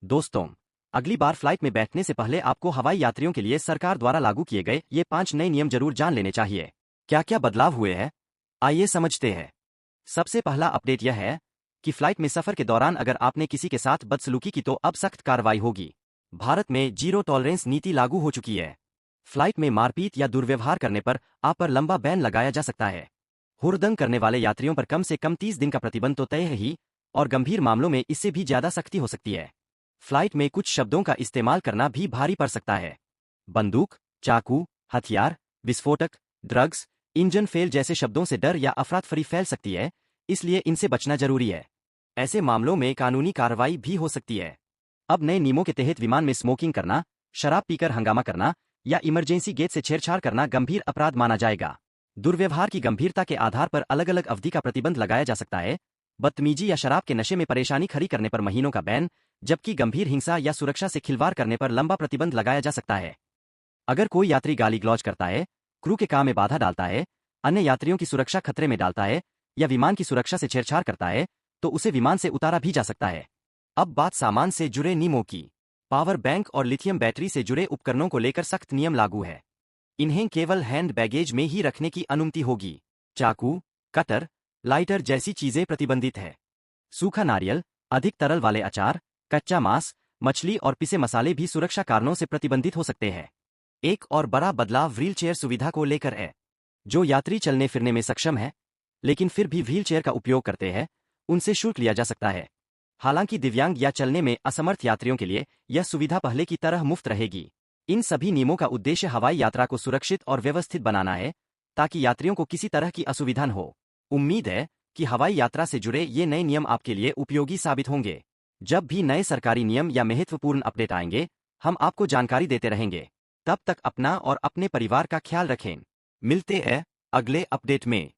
दोस्तों, अगली बार फ्लाइट में बैठने से पहले आपको हवाई यात्रियों के लिए सरकार द्वारा लागू किए गए ये 5 नए नियम जरूर जान लेने चाहिए। क्या क्या बदलाव हुए हैं, आइए समझते हैं। सबसे पहला अपडेट यह है कि फ्लाइट में सफर के दौरान अगर आपने किसी के साथ बदसलूकी की तो अब सख्त कार्रवाई होगी। भारत में जीरो टॉलरेंस नीति लागू हो चुकी है। फ्लाइट में मारपीट या दुर्व्यवहार करने पर आप पर लंबा बैन लगाया जा सकता है। हुड़दंग करने वाले यात्रियों पर कम से कम 30 दिन का प्रतिबंध तो तय है ही, और गंभीर मामलों में इससे भी ज्यादा सख्ती हो सकती है। फ्लाइट में कुछ शब्दों का इस्तेमाल करना भी भारी पड़ सकता है। बंदूक, चाकू, हथियार, विस्फोटक, ड्रग्स, इंजन फेल जैसे शब्दों से डर या अफरातफरी फैल सकती है, इसलिए इनसे बचना जरूरी है। ऐसे मामलों में कानूनी कार्रवाई भी हो सकती है। अब नए नियमों के तहत विमान में स्मोकिंग करना, शराब पीकर हंगामा करना या इमरजेंसी गेट से छेड़छाड़ करना गंभीर अपराध माना जाएगा। दुर्व्यवहार की गंभीरता के आधार पर अलग अलग अवधि का प्रतिबंध लगाया जा सकता है। बदतमीजी या शराब के नशे में परेशानी खड़ी करने पर महीनों का बैन, जबकि गंभीर हिंसा या सुरक्षा से खिलवाड़ करने पर लंबा प्रतिबंध लगाया जा सकता है। अगर कोई यात्री गाली गलौज करता है, क्रू के काम में बाधा डालता है, अन्य यात्रियों की सुरक्षा खतरे में डालता है या विमान की सुरक्षा से छेड़छाड़ करता है, तो उसे विमान से उतारा भी जा सकता है। अब बात सामान से जुड़े नियमों की। पावर बैंक और लिथियम बैटरी से जुड़े उपकरणों को लेकर सख्त नियम लागू है। इन्हें केवल हैंड बैगेज में ही रखने की अनुमति होगी। चाकू, कटर, लाइटर जैसी चीजें प्रतिबंधित है। सूखा नारियल, अधिक तरल वाले अचार, कच्चा मांस, मछली और पिसे मसाले भी सुरक्षा कारणों से प्रतिबंधित हो सकते हैं। एक और बड़ा बदलाव व्हीलचेयर सुविधा को लेकर है। जो यात्री चलने फिरने में सक्षम है लेकिन फिर भी व्हीलचेयर का उपयोग करते हैं, उनसे शुल्क लिया जा सकता है। हालांकि दिव्यांग या चलने में असमर्थ यात्रियों के लिए यह सुविधा पहले की तरह मुफ्त रहेगी। इन सभी नियमों का उद्देश्य हवाई यात्रा को सुरक्षित और व्यवस्थित बनाना है, ताकि यात्रियों को किसी तरह की असुविधा न हो। उम्मीद है कि हवाई यात्रा से जुड़े ये नए नियम आपके लिए उपयोगी साबित होंगे। जब भी नए सरकारी नियम या महत्वपूर्ण अपडेट आएंगे, हम आपको जानकारी देते रहेंगे। तब तक अपना और अपने परिवार का ख्याल रखें। मिलते हैं अगले अपडेट में।